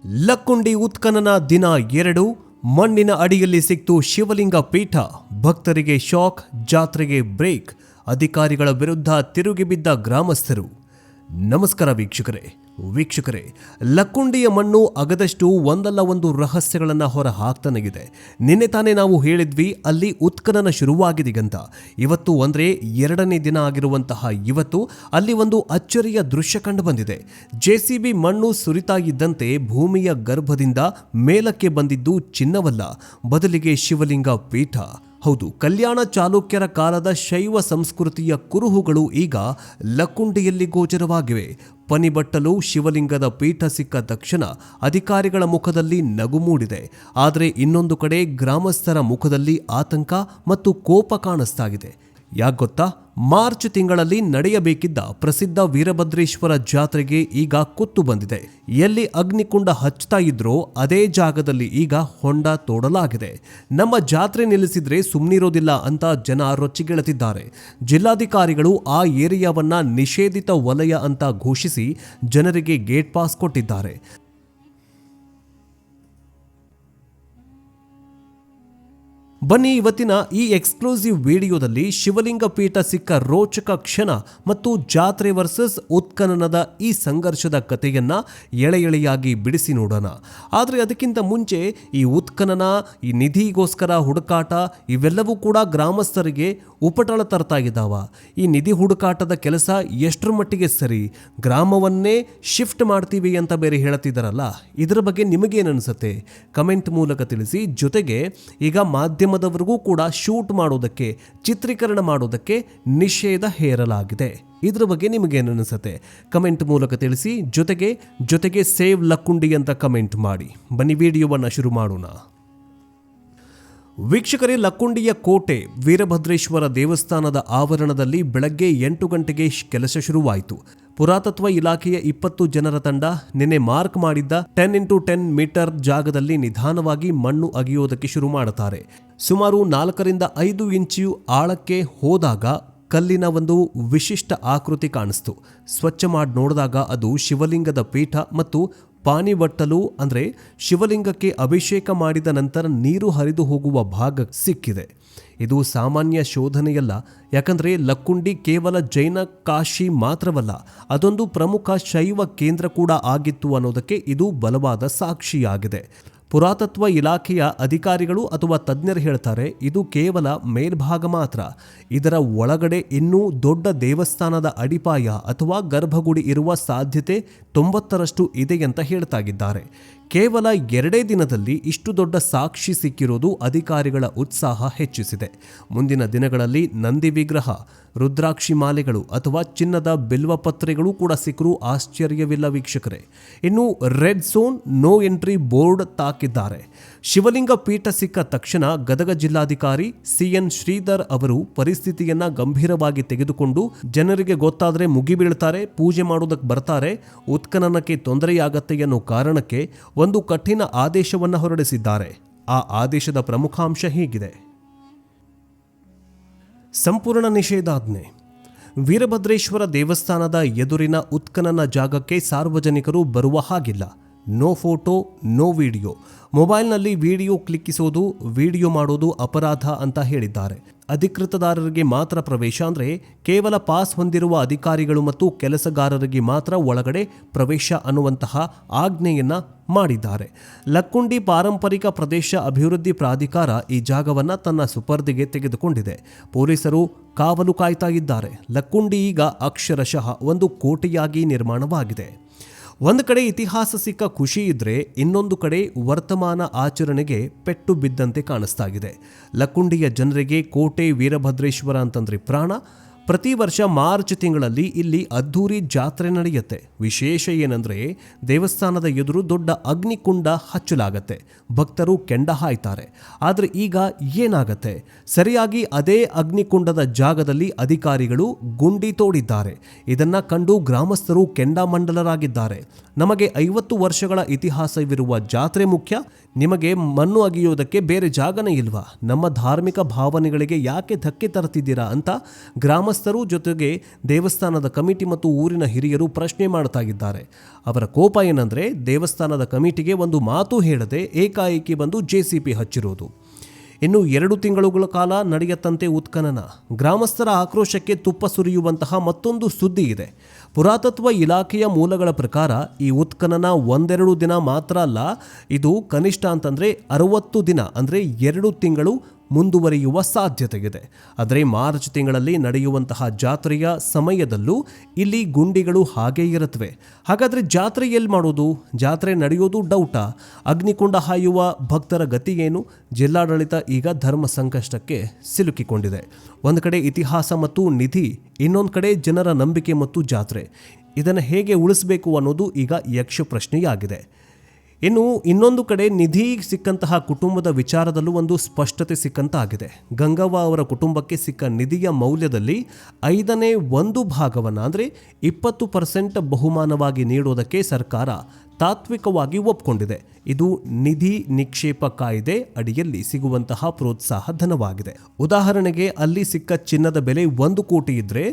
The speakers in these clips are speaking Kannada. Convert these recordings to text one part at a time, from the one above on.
ಲಕ್ಕುಂಡಿ ಉತ್ಖನನ ದಿನ 2 ಮಣ್ಣಿನ ಅಡಿಯಲ್ಲಿ ಸಿಕ್ತು ಶಿವಲಿಂಗ ಪೀಠ. ಭಕ್ತರಿಗೆ ಶಾಕ್, ಜಾತ್ರೆಗೆ ಬ್ರೇಕ್. ಅಧಿಕಾರಿಗಳ ವಿರುದ್ಧ ತಿರುಗಿ ಬಿದ್ದ ಗ್ರಾಮಸ್ಥರು. ನಮಸ್ಕಾರ ವೀಕ್ಷಕರೇ, ಲಕ್ಕುಂಡಿಯ ಮಣ್ಣು ಅಗದಷ್ಟು ಒಂದಲ್ಲ ಒಂದು ರಹಸ್ಯಗಳನ್ನು ಹೊರ ಹಾಕ್ತಾನೆ ಇದೆ. ನಿನ್ನೆ ತಾನೇ ನಾವು ಹೇಳಿದ್ವಿ ಅಲ್ಲಿ ಉತ್ಖನನ ಶುರುವಾಗಿದೆಗಂತ. ಇವತ್ತು ಅಂದರೆ 2ನೇ ದಿನ ಆಗಿರುವಂತಹ ಇವತ್ತು ಅಲ್ಲಿ ಒಂದು ಅಚ್ಚರಿಯ ದೃಶ್ಯ ಕಂಡು ಬಂದಿದೆ. JCB ಮಣ್ಣು ಸುರಿತಾ ಇದ್ದಂತೆ ಭೂಮಿಯ ಗರ್ಭದಿಂದ ಮೇಲಕ್ಕೆ ಬಂದಿದ್ದು ಚಿನ್ನವಲ್ಲ, ಬದಲಿಗೆ ಶಿವಲಿಂಗ ಪೀಠ. ಹೌದು, ಕಲ್ಯಾಣ ಚಾಲುಕ್ಯರ ಕಾಲದ ಶೈವ ಸಂಸ್ಕೃತಿಯ ಕುರುಹುಗಳು ಈಗ ಲಕ್ಕುಂಡಿಯಲ್ಲಿ ಗೋಚರವಾಗಿವೆ. ಪನಿಬಟ್ಟಲು ಶಿವಲಿಂಗದ ಪೀಠ ಸಿಕ್ಕ ತಕ್ಷಣ ಅಧಿಕಾರಿಗಳ ಮುಖದಲ್ಲಿ ನಗು ಮೂಡಿದೆ. ಆದರೆ ಇನ್ನೊಂದು ಕಡೆ ಗ್ರಾಮಸ್ಥರ ಮುಖದಲ್ಲಿ ಆತಂಕ ಮತ್ತು ಕೋಪ ಕಾಣಿಸ್ತಾಗಿದೆ. ಯಾಕೆ ಗೊತ್ತಾ? ಮಾರ್ಚ್ ತಿಂಗಳಲ್ಲಿ ನಡೆಯಬೇಕಿದ್ದ ಪ್ರಸಿದ್ಧ ವೀರಭದ್ರೇಶ್ವರ ಜಾತ್ರೆಗೆ ಈಗ ಕುತ್ತು ಬಂದಿದೆ. ಎಲ್ಲಿ ಅಗ್ನಿಕುಂಡ ಹಚ್ತಾ ಇದ್ರೋ ಅದೇ ಜಾಗದಲ್ಲಿ ಈಗ ಹೊಂಡ ತೋಡಲಾಗಿದೆ. ನಮ್ಮ ಜಾತ್ರೆ ನಿಲ್ಲಿಸಿದ್ರೆ ಸುಮ್ಮನಿರೋದಿಲ್ಲ ಅಂತ ಜನ ರೊಚ್ಚಿಗೇಳುತ್ತಿದ್ದಾರೆ. ಜಿಲ್ಲಾಧಿಕಾರಿಗಳು ಆ ಏರಿಯಾವನ್ನ ನಿಷೇಧಿತ ವಲಯ ಅಂತ ಘೋಷಿಸಿ ಜನರಿಗೆ ಗೇಟ್ ಪಾಸ್ ಕೊಟ್ಟಿದ್ದಾರೆ. ಬನ್ನಿ ಇವತ್ತಿನ ಈ ಎಕ್ಸ್ಕ್ಲೂಸಿವ್ ವಿಡಿಯೋದಲ್ಲಿ ಶಿವಲಿಂಗ ಪೀಠ ಸಿಕ್ಕ ರೋಚಕ ಕ್ಷಣ ಮತ್ತು ಜಾತ್ರೆ ವರ್ಸಸ್ ಉತ್ಖನನದ ಈ ಸಂಘರ್ಷದ ಕಥೆಯನ್ನ ಎಳೆಯಾಗಿ ಬಿಡಿಸಿ ನೋಡೋಣ. ಆದರೆ ಅದಕ್ಕಿಂತ ಮುಂಚೆ ಈ ಉತ್ಖನನ, ಈ ನಿಧಿಗೋಸ್ಕರ ಹುಡುಕಾಟ ಇವೆಲ್ಲವೂ ಕೂಡ ಗ್ರಾಮಸ್ಥರಿಗೆ ಉಪಟಳ ತರ್ತಾ ಇದ್ದಾವ. ಈ ನಿಧಿ ಹುಡುಕಾಟದ ಕೆಲಸ ಎಷ್ಟರ ಮಟ್ಟಿಗೆ ಸರಿ? ಗ್ರಾಮವನ್ನೇ ಶಿಫ್ಟ್ ಮಾಡ್ತೀವಿ ಅಂತ ಬೇರೆ ಹೇಳುತ್ತಿದ್ದಾರಲ್ಲ, ಇದರ ಬಗ್ಗೆ ನಿಮಗೇನನ್ಸುತ್ತೆ? ಕಮೆಂಟ್ ಮೂಲಕ ತಿಳಿಸಿ. ಜೊತೆಗೆ ಈಗ ಮಾಧ್ಯಮದವರೆಗೂ ಕೂಡ ಶೂಟ್ ಮಾಡೋದಕ್ಕೆ, ಚಿತ್ರೀಕರಣ ಮಾಡೋದಕ್ಕೆ ನಿಷೇಧ ಹೇರಲಾಗಿದೆ. ಇದರ ಬಗ್ಗೆ ನಿಮಗೇನನ್ಸುತ್ತೆ? ಕಮೆಂಟ್ ಮೂಲಕ ತಿಳಿಸಿ. ಜೊತೆಗೆ ಸೇವ್ ಲಕ್ಕುಂಡಿ ಅಂತ ಕಮೆಂಟ್ ಮಾಡಿ. ಬನ್ನಿ ವಿಡಿಯೋವನ್ನು ಶುರು ಮಾಡೋಣ. ವೀಕ್ಷಕರೇ, ಲಕ್ಕುಂಡಿಯ ಕೋಟೆ ವೀರಭದ್ರೇಶ್ವರ ದೇವಸ್ಥಾನದ ಆವರಣದಲ್ಲಿ ಬೆಳಗ್ಗೆ 8 ಗಂಟೆಗೆ ಕೆಲಸ ಶುರುವಾಯಿತು. ಪುರಾತತ್ವ ಇಲಾಖೆಯ 20 ಜನರ ತಂಡ ನಿನ್ನೆ ಮಾರ್ಕ್ ಮಾಡಿದ್ದ 10x10 ಮೀಟರ್ ಜಾಗದಲ್ಲಿ ನಿಧಾನವಾಗಿ ಮಣ್ಣು ಅಗೆಯೋದಕ್ಕೆ ಶುರು ಮಾಡುತ್ತಾರೆ. ಸುಮಾರು 4 ರಿಂದ 5 ಇಂಚು ಆಳಕ್ಕೆ ಹೋದಾಗ ಕಲ್ಲಿನ ಒಂದು ವಿಶಿಷ್ಟ ಆಕೃತಿ ಕಾಣಿಸ್ತು. ಸ್ವಚ್ಛ ಮಾಡಿ ನೋಡಿದಾಗ ಅದು ಶಿವಲಿಂಗದ ಪೀಠ ಮತ್ತು ಪಾನಿಬಟ್ಟಲು ಅಂದರೆ ಶಿವಲಿಂಗಕ್ಕೆ ಅಭಿಷೇಕ ಮಾಡಿದ ನಂತರ ನೀರು ಹರಿದು ಹೋಗುವ ಭಾಗ ಸಿಕ್ಕಿದೆ. ಇದು ಸಾಮಾನ್ಯ ಶೋಧನೆಯಲ್ಲ, ಯಾಕಂದರೆ ಲಕ್ಕುಂಡಿ ಕೇವಲ ಜೈನ ಕಾಶಿ ಮಾತ್ರವಲ್ಲ, ಅದೊಂದು ಪ್ರಮುಖ ಶೈವ ಕೇಂದ್ರ ಕೂಡ ಆಗಿತ್ತು ಅನ್ನೋದಕ್ಕೆ ಇದು ಬಲವಾದ ಸಾಕ್ಷಿಯಾಗಿದೆ. ಪುರಾತತ್ವ ಇಲಾಖೆಯ ಅಧಿಕಾರಿಗಳು ಅಥವಾ ತಜ್ಞರು ಹೇಳ್ತಾರೆ, ಇದು ಕೇವಲ ಮೇಲ್ಭಾಗ ಮಾತ್ರ. ಇದರ ಒಳಗಡೆ ಇನ್ನೂ ದೊಡ್ಡ ದೇವಸ್ಥಾನದ ಅಡಿಪಾಯ ಅಥವಾ ಗರ್ಭಗುಡಿ ಇರುವ ಸಾಧ್ಯತೆ 90ರಷ್ಟು ಇದೆ ಅಂತ ಹೇಳ್ತಾಗಿದ್ದಾರೆ. ಕೇವಲ 2 ದಿನದಲ್ಲಿ ಇಷ್ಟು ದೊಡ್ಡ ಸಾಕ್ಷಿ ಸಿಕ್ಕಿರೋದು ಅಧಿಕಾರಿಗಳ ಉತ್ಸಾಹ ಹೆಚ್ಚಿಸಿದೆ. ಮುಂದಿನ ದಿನಗಳಲ್ಲಿ ನಂದಿ ವಿಗ್ರಹ, ರುದ್ರಾಕ್ಷಿ ಮಾಲೆಗಳು ಅಥವಾ ಚಿನ್ನದ ಬಿಲ್ವಪತ್ರೆಗಳು ಕೂಡ ಸಿಕ್ಕರೂ ಆಶ್ಚರ್ಯವಿಲ್ಲ ವೀಕ್ಷಕರೇ. ಇನ್ನು red zone, no entry board ತಾಕಿದ್ದಾರೆ. ಶಿವಲಿಂಗ ಪೀಠ ಸಿಕ್ಕ ತಕ್ಷಣ ಗದಗ ಜಿಲ್ಲಾಧಿಕಾರಿ CN ಶ್ರೀಧರ್ ಅವರು ಪರಿಸ್ಥಿತಿಯನ್ನ ಗಂಭೀರವಾಗಿ ತೆಗೆದುಕೊಂಡು ಜನರಿಗೆ ಗೊತ್ತಾದರೆ ಮುಗಿಬೀಳ್ತಾರೆ, ಪೂಜೆ ಮಾಡೋದಕ್ಕೆ ಬರ್ತಾರೆ, ಉತ್ಖನನಕ್ಕೆ ತೊಂದರೆಯಾಗತ್ತೆ ಅನ್ನೋ ಕಾರಣಕ್ಕೆ ಒಂದು ಕಠಿಣ ಆದೇಶವನ್ನು ಹೊರಡಿಸಿದ್ದಾರೆ. ಆ ಆದೇಶದ ಪ್ರಮುಖಾಂಶ ಹೀಗಿದೆ: ಸಂಪೂರ್ಣ ನಿಷೇಧಾಜ್ಞೆ. ವೀರಭದ್ರೇಶ್ವರ ದೇವಸ್ಥಾನದ ಎದುರಿನ ಉತ್ಖನನ ಜಾಗಕ್ಕೆ ಸಾರ್ವಜನಿಕರು ಬರುವ ಹಾಗಿಲ್ಲ. No photo, no video. ಮೊಬೈಲ್ನಲ್ಲಿ ವಿಡಿಯೋ ಕ್ಲಿಕ್ಕಿಸೋದು, ವಿಡಿಯೋ ಮಾಡೋದು ಅಪರಾಧ ಅಂತ ಹೇಳಿದ್ದಾರೆ. ಅಧಿಕೃತದಾರರಿಗೆ ಮಾತ್ರ ಪ್ರವೇಶ, ಅಂದರೆ ಕೇವಲ ಪಾಸ್ ಹೊಂದಿರುವ ಅಧಿಕಾರಿಗಳು ಮತ್ತು ಕೆಲಸಗಾರರಿಗೆ ಮಾತ್ರ ಒಳಗಡೆ ಪ್ರವೇಶ ಅನ್ನುವಂತಹ ಆಜ್ಞೆಯನ್ನ ಮಾಡಿದ್ದಾರೆ. ಲಕ್ಕುಂಡಿ ಪಾರಂಪರಿಕ ಪ್ರದೇಶ ಅಭಿವೃದ್ಧಿ ಪ್ರಾಧಿಕಾರ ಈ ಜಾಗವನ್ನು ತನ್ನ ಸುಪರ್ದಿಗೆ ತೆಗೆದುಕೊಂಡಿದೆ. ಪೊಲೀಸರು ಕಾವಲು ಕಾಯ್ತಾ ಇದ್ದಾರೆ. ಲಕ್ಕುಂಡಿ ಈಗ ಅಕ್ಷರಶಃ ಒಂದು ಕೋಟೆಯಾಗಿ ನಿರ್ಮಾಣವಾಗಿದೆ. ಒಂದು ಕಡೆ ಇತಿಹಾಸ ಸಿಕ್ಕ ಖುಷಿ ಇದ್ರೆ, ಇನ್ನೊಂದು ಕಡೆ ವರ್ತಮಾನ ಆಚರಣೆಗೆ ಪೆಟ್ಟು ಬಿದ್ದಂತೆ ಕಾಣಿಸ್ತಾಗಿದೆ. ಲಕ್ಕುಂಡಿಯ ಜನರಿಗೆ ಕೋಟೆ ವೀರಭದ್ರೇಶ್ವರ ಅಂತಂದ್ರೆ ಪ್ರಾಣ. ಪ್ರತಿ ವರ್ಷ ಮಾರ್ಚ್ ತಿಂಗಳಲ್ಲಿ ಇಲ್ಲಿ ಅದ್ಧೂರಿ ಜಾತ್ರೆ ನಡೆಯುತ್ತೆ. ವಿಶೇಷ ಏನಂದ್ರೆ ದೇವಸ್ಥಾನದ ಎದುರು ದೊಡ್ಡ ಅಗ್ನಿಕುಂಡ ಹಚ್ಚಲಾಗತ್ತೆ, ಭಕ್ತರು ಕೆಂಡ ಹಾಯ್ತಾರೆ. ಆದರೆ ಈಗ ಏನಾಗತ್ತೆ? ಸರಿಯಾಗಿ ಅದೇ ಅಗ್ನಿಕುಂಡದ ಜಾಗದಲ್ಲಿ ಅಧಿಕಾರಿಗಳು ಗುಂಡಿ ತೋಡಿದ್ದಾರೆ. ಇದನ್ನ ಕಂಡು ಗ್ರಾಮಸ್ಥರು ಕೆಂಡಾಮಂಡಲರಾಗಿದ್ದಾರೆ. ನಮಗೆ 50 ವರ್ಷಗಳ ಇತಿಹಾಸವಿರುವ ಜಾತ್ರೆ ಮುಖ್ಯ, ನಿಮಗೆ ಮಣ್ಣು ಅಗಿಯೋದಕ್ಕೆ ಬೇರೆ ಜಾಗನೇ ಇಲ್ವಾ? ನಮ್ಮ ಧಾರ್ಮಿಕ ಭಾವನೆಗಳಿಗೆ ಯಾಕೆ ಧಕ್ಕೆ ತರ್ತಿದ್ದೀರಾ ಅಂತ ಗ್ರಾಮಸ್ಥರು ಗ್ರಾಮಸ್ಥರು ಜೊತೆಗೆ ದೇವಸ್ಥಾನದ ಕಮಿಟಿ ಮತ್ತು ಊರಿನ ಹಿರಿಯರು ಪ್ರಶ್ನೆ ಮಾಡ್ತಾ ಇದ್ದಾರೆ. ಅವರ ಕೋಪ ಏನಂದ್ರೆ ದೇವಸ್ಥಾನದ ಕಮಿಟಿಗೆ ಒಂದು ಮಾತು ಹೇಳದೆ ಏಕಾಏಕಿ ಬಂದು ಜೆಸಿಬಿ ಹಚ್ಚಿರೋದು. ಇನ್ನು 2 ತಿಂಗಳುಗಳ ಕಾಲ ನಡೆಯತ್ತಂತೆ ಉತ್ಖನನ. ಗ್ರಾಮಸ್ಥರ ಆಕ್ರೋಶಕ್ಕೆ ತುಪ್ಪ ಸುರಿಯುವಂತಹ ಮತ್ತೊಂದು ಸುದ್ದಿ ಇದೆ. ಪುರಾತತ್ವ ಇಲಾಖೆಯ ಮೂಲಗಳ ಪ್ರಕಾರ ಈ ಉತ್ಖನನ 1-2 ದಿನ ಮಾತ್ರ ಅಲ್ಲ, ಇದು ಕನಿಷ್ಠ ಅಂತಂದರೆ 60 ದಿನ ಅಂದರೆ 2 ತಿಂಗಳು ಮುಂದುವರಿಯುವ ಸಾಧ್ಯತೆ ಇದೆ. ಆದರೆ ಮಾರ್ಚ್ ತಿಂಗಳಲ್ಲಿ ನಡೆಯುವಂತಹ ಜಾತ್ರೆಯ ಸಮಯದಲ್ಲೂ ಇಲ್ಲಿ ಗುಂಡಿಗಳು ಹಾಗೇ ಇರುತ್ತವೆ. ಹಾಗಾದರೆ ಜಾತ್ರೆ ಎಲ್ಲಿ ಮಾಡೋದು? ಜಾತ್ರೆ ನಡೆಯೋದು ಡೌಟಾ? ಅಗ್ನಿಕುಂಡ ಹಾಯುವ ಭಕ್ತರ ಗತಿ ಏನು? ಜಿಲ್ಲಾಡಳಿತ ಈಗ ಧರ್ಮ ಸಂಕಷ್ಟಕ್ಕೆ ಸಿಲುಕಿಕೊಂಡಿದೆ. ಒಂದು ಕಡೆ ಇತಿಹಾಸ ಮತ್ತು ನಿಧಿ, ಇನ್ನೊಂದು ಕಡೆ ಜನರ ನಂಬಿಕೆ ಮತ್ತು ಜಾತ್ರೆ. ಇದನ್ನು ಹೇಗೆ ಉಳಿಸಬೇಕು ಅನ್ನೋದು ಈಗ ಯಕ್ಷ ಪ್ರಶ್ನೆಯಾಗಿದೆ. ಇನ್ನು ಇನ್ನೊಂದು ಕಡೆ ನಿಧಿ ಸಿಕ್ಕಂತಹ ಕುಟುಂಬದ ವಿಚಾರದಲ್ಲೂ ಒಂದು ಸ್ಪಷ್ಟತೆ ಸಿಕ್ಕಂತಾಗಿದೆ. ಗಂಗವ್ವ ಅವರ ಕುಟುಂಬಕ್ಕೆ ಸಿಕ್ಕ ನಿಧಿಯ ಮೌಲ್ಯದಲ್ಲಿ 1/5 ಭಾಗವನ್ನು ಅಂದರೆ 20% ಬಹುಮಾನವಾಗಿ ನೀಡೋದಕ್ಕೆ ಸರ್ಕಾರ ತಾತ್ವಿಕವಾಗಿ ಒಪ್ಪಿಕೊಂಡಿದೆ. ಇದು ನಿಧಿ ನಿಕ್ಷೇಪ ಕಾಯ್ದೆ ಅಡಿಯಲ್ಲಿ ಸಿಗುವಂತಹ ಪ್ರೋತ್ಸಾಹ ಧನವಾಗಿದೆ. ಉದಾಹರಣೆಗೆ ಅಲ್ಲಿ ಸಿಕ್ಕ ಚಿನ್ನದ ಬೆಲೆ 1 ಕೋಟಿ ಇದ್ದರೆ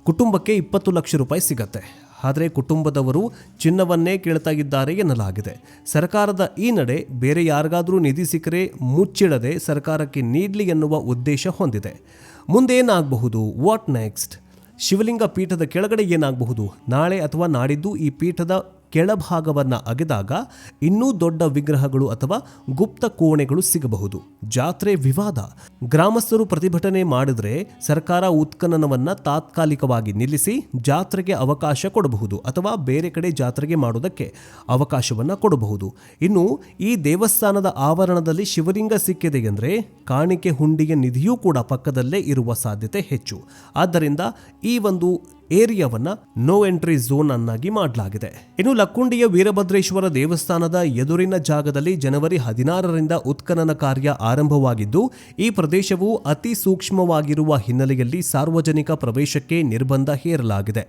ಕುಟುಂಬಕ್ಕೆ 20 ಲಕ್ಷ ರೂಪಾಯಿ ಸಿಗತ್ತೆ. ಆದರೆ ಕುಟುಂಬದವರು ಚಿನ್ನವನ್ನೇ ಕೇಳ್ತಾ ಇದ್ದಾರೆ ಎನ್ನಲಾಗಿದೆ. ಸರ್ಕಾರದ ಈ ನಡೆ ಬೇರೆ ಯಾರಿಗಾದರೂ ನಿಧಿ ಸಿಕ್ಕರೆ ಮುಚ್ಚಿಡದೆ ಸರ್ಕಾರಕ್ಕೆ ನೀಡಲಿ ಎನ್ನುವ ಉದ್ದೇಶ ಹೊಂದಿದೆ. ಮುಂದೇನಾಗಬಹುದು? What next? ಶಿವಲಿಂಗ ಪೀಠದ ಕೆಳಗಡೆ ಏನಾಗಬಹುದು? ನಾಳೆ ಅಥವಾ ನಾಡಿದ್ದು ಈ ಪೀಠದ ಕೆಳಭಾಗವನ್ನು ಅಗೆದಾಗ ಇನ್ನೂ ದೊಡ್ಡ ವಿಗ್ರಹಗಳು ಅಥವಾ ಗುಪ್ತ ಕೋಣೆಗಳು ಸಿಗಬಹುದು. ಜಾತ್ರೆ ವಿವಾದ. ಗ್ರಾಮಸ್ಥರು ಪ್ರತಿಭಟನೆ ಮಾಡಿದ್ರೆ ಸರ್ಕಾರ ಉತ್ಖನನವನ್ನು ತಾತ್ಕಾಲಿಕವಾಗಿ ನಿಲ್ಲಿಸಿ ಜಾತ್ರೆಗೆ ಅವಕಾಶ ಕೊಡಬಹುದು ಅಥವಾ ಬೇರೆ ಕಡೆ ಜಾತ್ರೆಗೆ ಮಾಡೋದಕ್ಕೆ ಅವಕಾಶವನ್ನು ಕೊಡಬಹುದು. ಇನ್ನು ಈ ದೇವಸ್ಥಾನದ ಆವರಣದಲ್ಲಿ ಶಿವಲಿಂಗ ಸಿಕ್ಕಿದೆ ಅಂದರೆ ಕಾಣಿಕೆ ಹುಂಡಿಯ ನಿಧಿಯೂ ಕೂಡ ಪಕ್ಕದಲ್ಲೇ ಇರುವ ಸಾಧ್ಯತೆ ಹೆಚ್ಚು. ಆದ್ದರಿಂದ ಈ ಒಂದು ಏರಿಯಾವನ್ನು ನೋ ಎಂಟ್ರಿ ಝೋನ್ ಅನ್ನಾಗಿ ಮಾಡಲಾಗಿದೆ. ಇನ್ನು ಲಕ್ಕುಂಡಿಯ ವೀರಭದ್ರೇಶ್ವರ ದೇವಸ್ಥಾನದ ಎದುರಿನ ಜಾಗದಲ್ಲಿ ಜನವರಿ 16ರಿಂದ ಉತ್ಖನನ ಕಾರ್ಯ ಆರಂಭವಾಗಿದ್ದು ಈ ಪ್ರದೇಶವು ಅತಿ ಸೂಕ್ಷ್ಮವಾಗಿರುವ ಹಿನ್ನೆಲೆಯಲ್ಲಿ ಸಾರ್ವಜನಿಕ ಪ್ರವೇಶಕ್ಕೆ ನಿರ್ಬಂಧ ಹೇರಲಾಗಿದೆ.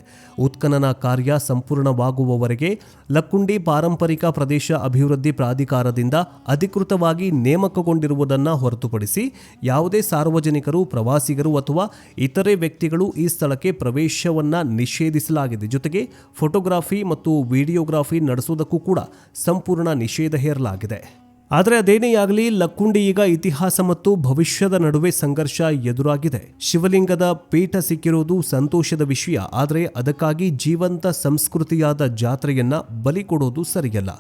ಉತ್ಖನನ ಕಾರ್ಯ ಸಂಪೂರ್ಣವಾಗುವವರೆಗೆ ಲಕ್ಕುಂಡಿ ಪಾರಂಪರಿಕ ಪ್ರದೇಶ ಅಭಿವೃದ್ಧಿ ಪ್ರಾಧಿಕಾರದಿಂದ ಅಧಿಕೃತವಾಗಿ ನೇಮಕಗೊಂಡಿರುವುದನ್ನು ಹೊರತುಪಡಿಸಿ ಯಾವುದೇ ಸಾರ್ವಜನಿಕರು, ಪ್ರವಾಸಿಗರು ಅಥವಾ ಇತರೆ ವ್ಯಕ್ತಿಗಳು ಈ ಸ್ಥಳಕ್ಕೆ ಪ್ರವೇಶವನ್ನು ನಿಷೇಧಿಸಲಾಗಿದೆ. ಜೊತೆಗೆ ಫೋಟೋಗ್ರಫಿ ಮತ್ತು ವಿಡಿಯೋಗ್ರಫಿ ನಡೆಸುವುದಕ್ಕೂ ಕೂಡ ಸಂಪೂರ್ಣ ನಿಷೇಧ ಹೇರಲಾಗಿದೆ. ಆದರೆ ಅದೇನೇ ಆಗಲಿ, ಲಕ್ಕುಂಡಿ ಈಗ ಇತಿಹಾಸ ಮತ್ತು ಭವಿಷ್ಯದ ನಡುವೆ ಸಂಘರ್ಷ ಎದುರಾಗಿದೆ. ಶಿವಲಿಂಗದ ಪೀಠ ಸಿಕ್ಕಿರುವುದು ಸಂತೋಷದ ವಿಷಯ, ಆದರೆ ಅದಕ್ಕಾಗಿ ಜೀವಂತ ಸಂಸ್ಕೃತಿಯಾದ ಜಾತ್ರೆಯನ್ನ ಬಲಿ ಕೊಡೋದು ಸರಿಯಲ್ಲ.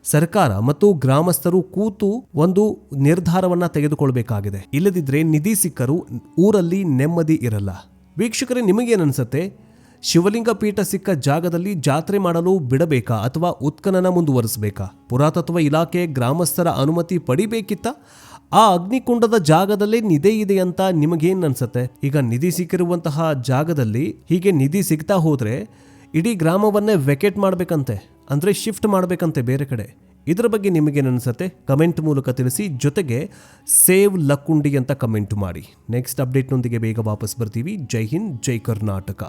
ಸರ್ಕಾರ ಮತ್ತು ಗ್ರಾಮಸ್ಥರು ಕೂತು ಒಂದು ನಿರ್ಧಾರವನ್ನ ತೆಗೆದುಕೊಳ್ಬೇಕಾಗಿದೆ. ಇಲ್ಲದಿದ್ದರೆ ನಿಧಿ ಸಿಕ್ಕರೂ ಊರಲ್ಲಿ ನೆಮ್ಮದಿ ಇರಲ್ಲ. ವೀಕ್ಷಕರೇ, ನಿಮಗೇನನ್ಸುತ್ತೆ? ಶಿವಲಿಂಗ ಪೀಠ ಸಿಕ್ಕ ಜಾಗದಲ್ಲಿ ಜಾತ್ರೆ ಮಾಡಲು ಬಿಡಬೇಕಾ ಅಥವಾ ಉತ್ಖನನ ಮುಂದುವರಿಸಬೇಕಾ? ಪುರಾತತ್ವ ಇಲಾಖೆ ಗ್ರಾಮಸ್ಥರ ಅನುಮತಿ ಪಡಿಬೇಕಿತ್ತ? ಆ ಅಗ್ನಿಕುಂಡದ ಜಾಗದಲ್ಲೇ ನಿಧಿ ಇದೆ ಅಂತ ನಿಮಗೇನು ಅನ್ಸುತ್ತೆ? ಈಗ ನಿಧಿ ಸಿಕ್ಕಿರುವಂತಹ ಜಾಗದಲ್ಲಿ ಹೀಗೆ ನಿಧಿ ಸಿಗ್ತಾ ಹೋದರೆ ಇಡೀ ಗ್ರಾಮವನ್ನೇ ವೆಕೇಟ್ ಮಾಡಬೇಕಂತೆ, ಅಂದರೆ ಶಿಫ್ಟ್ ಮಾಡಬೇಕಂತೆ ಬೇರೆ ಕಡೆ. ಇದರ ಬಗ್ಗೆ ನಿಮಗೇನು ಅನಿಸುತ್ತೆ? ಕಮೆಂಟ್ ಮೂಲಕ ತಿಳಿಸಿ. ಜೊತೆಗೆ ಸೇವ್ ಲಕ್ಕುಂಡಿ ಅಂತ ಕಮೆಂಟ್ ಮಾಡಿ. ನೆಕ್ಸ್ಟ್ ಅಪ್ಡೇಟ್ನೊಂದಿಗೆ ಬೇಗ ವಾಪಸ್ ಬರ್ತೀವಿ. ಜೈ ಹಿಂದ್, ಜೈ ಕರ್ನಾಟಕ.